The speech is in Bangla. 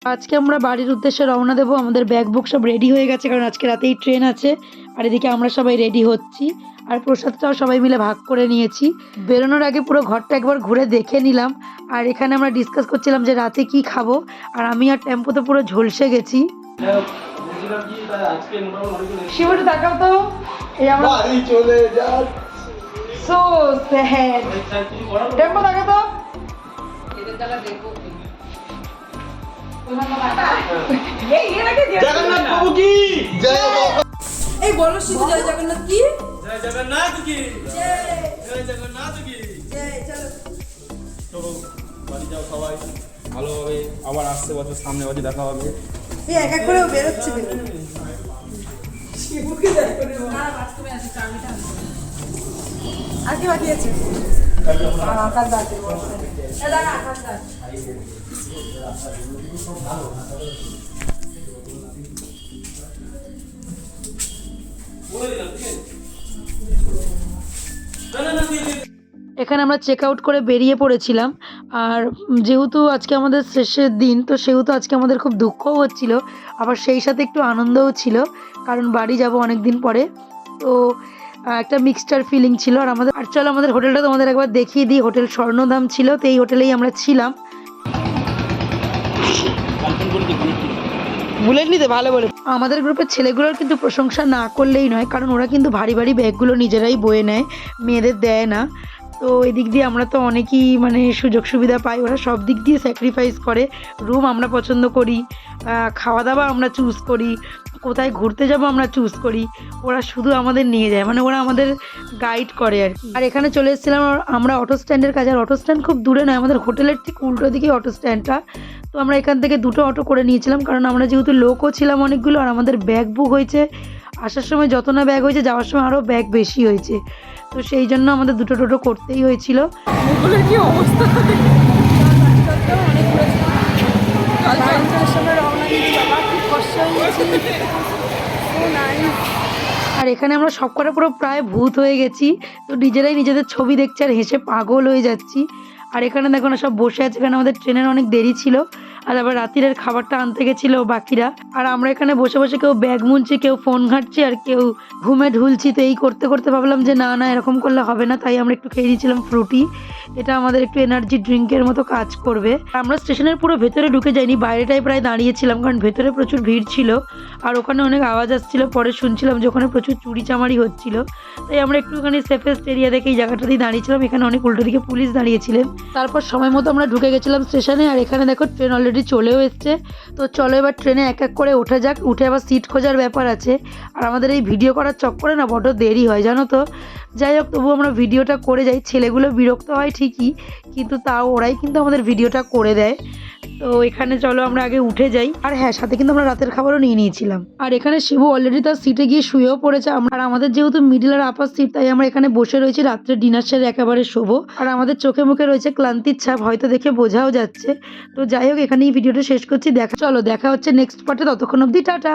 আজকে আমরা বাড়ির উদ্দেশ্যে রওনা দেবো। আমাদের ব্যাগ বুক সব রেডি হয়ে গেছে, কারণ আজকে রাতেই ট্রেন আছে। আর এদিকে আমরা সবাই রেডি হচ্ছি, আর প্রসাদটাও সবাই মিলে ভাগ করে নিয়েছি। বেরোনোর আগে পুরো ঘরটা একবার ঘুরে দেখে নিলাম, আর এখানে আমরা ডিসকাস করছিলাম যে রাতে কি খাবো। আর আমি আর টেম্পোতে পুরো ঝলসে গেছি। শিবুটা দেখাও তো, এই আমরা চলে যাই। So sad. টেম্পো দেখা তো, জগন্নাথ বাবু কি জয়। এই বলো শিবু জয় জগন্নাথ কি? জয় জগন্নাথ কি জয় জগন্নাথ কি জয়। চলো চলো বাড়ি যাও সবাই, ভালো হবে। আবার আসছে বছর, সামনে বছর দেখা হবে। এই এক এক করেও বেরোচ্ছে দেখো। শিবুকে জয় করে না বাথরুমে আছে, চাবিটা আর কি বাকি আছে? আকাশ বাকি আছে, দাঁড়া আকাশ দাঁড়া। এখানে আমরা চেক আউট করে বেরিয়ে পড়েছিলাম। আর যেহেতু আজকে আমাদের শেষের দিন, তো সেহেতু আজকে আমাদের খুব দুঃখও হচ্ছিল, আবার সেই সাথে একটু আনন্দও ছিল, কারণ বাড়ি যাব অনেক দিন পরে। তো একটা মিক্সচার ফিলিং ছিল। আর চলো আমাদের হোটেলটা তোমাদের একবার দেখিয়ে দিই। হোটেল স্বর্ণধাম ছিল, তো এই হোটেলেই আমরা ছিলাম। বুলেট নিতে ভালো বলে। আমাদের গ্রুপের ছেলেগুলোর কিন্তু প্রশংসা না করলেই নয়, কারণ ওরা কিন্তু ভারী ভারী ব্যাগগুলো নিজেরাই বয়ে নেয়, মেয়েদের দেয় না। তো এদিক দিয়ে আমরা তো অনেকই সুযোগ সুবিধা পাই, ওরা সব দিক দিয়ে স্যাক্রিফাইস করে। রুম আমরা পছন্দ করি, খাওয়া দাওয়া আমরা চুজ করি, কোথায় ঘুরতে যাব আমরা চুজ করি, ওরা শুধু আমাদের নিয়ে যায়, ওরা আমাদের গাইড করে আর কি। আর এখানে চলে এসেছিলাম আমরা অটো স্ট্যান্ডের কাছে। আর অটো স্ট্যান্ড খুব দূরে নয়, আমাদের হোটেলের ঠিক উল্টো দিকে অটো স্ট্যান্ডটা। তো আমরা এখান থেকে দুটো অটো করে নিয়েছিলাম, কারণ আমরা যেহেতু লোকও ছিলাম অনেকগুলো, আর আমাদের ব্যাগ বুক হয়েছে। আসার সময় যত না ব্যাগ হয়েছে, যাওয়ার সময় আরও ব্যাগ বেশি হয়েছে, তো সেই জন্য আমাদের দুটো টোটো করতেই হয়েছিল। মুখগুলোর কি অবস্থা! আর এখানে আমরা সব কটা পুরো প্রায় ভূত হয়ে গেছি, তো নিজেরাই নিজেদের ছবি দেখছি আর হেসে পাগল হয়ে যাচ্ছি। আর এখানে দেখো না, সব বসে আছে, এখানে আমাদের ট্রেনের অনেক দেরি ছিল, আর আবার রাত্রিরের খাবারটা আনতে গেছিলো বাকিরা। আর আমরা এখানে বসে বসে কেউ ব্যাগ মুনছি, কেউ ফোন ঘাঁটছি, আর কেউ ঘুমে ঢুলছি। তো এই করতে করতে ভাবলাম যে না এরকম করলে হবে না, তাই আমরা একটু খেয়ে নিয়েছিলাম ফ্রুটি। এটা আমাদের একটু এনার্জি ড্রিঙ্কের মতো কাজ করবে। আমরা স্টেশনের পুরো ভেতরে ঢুকে যাইনি, বাইরেটাই প্রায় দাঁড়িয়েছিলাম, কারণ ভেতরে প্রচুর ভিড় ছিল, আর ওখানে অনেক আওয়াজ আসছিল। পরে শুনছিলাম যে ওখানে প্রচুর চুরি চামারি হচ্ছিল, তাই আমরা একটুখানি সেফেস্ট এরিয়া দেখে এই জায়গাটাতেই দাঁড়িয়েছিলাম। এখানে অনেক উল্টো দিকে পুলিশ দাঁড়িয়েছিলেন। তারপর সময় মতো আমরা ঢুকে গেছিলাম স্টেশনে। আর এখানে দেখো ট্রেন অলরেডি চলেও এসছে। তো চলো এবার ট্রেনে এক এক করে ওঠা যাক, উঠে আবার সিট খোঁজার ব্যাপার আছে। আর আমাদের এই ভিডিও করার চক্করে না বড় দেরি হয় জানো তো। যাই হোক, তবু আমরা ভিডিওটা করে যাই। ছেলেগুলো বিরক্ত হয় ঠিকই, কিন্তু তাও ওরাই কিন্তু আমাদের ভিডিওটা করে দেয়। তো এখানে চলো আমরা আগে উঠে যাই। আর হ্যাঁ, সাথে কিন্তু আমরা রাতের খাবারও নিয়ে নিয়েছিলাম। আর এখানে শিবু অলরেডি তার সিটে গিয়ে শুয়েও পড়েছে। আর আমাদের যেহেতু মিডিল আর আপার সিট, তাই আমরা এখানে বসে রয়েছি, রাত্রে ডিনার সেরে একেবারে শোবো। আর আমাদের চোখে মুখে রয়েছে ক্লান্তির ছাপ, হয়তো দেখে বোঝাও যাচ্ছে। তো যাই হোক, এখানেই ভিডিওটা শেষ করছি। চলো দেখা হচ্ছে নেক্সট পার্টে, ততক্ষণ অবধি টাটা।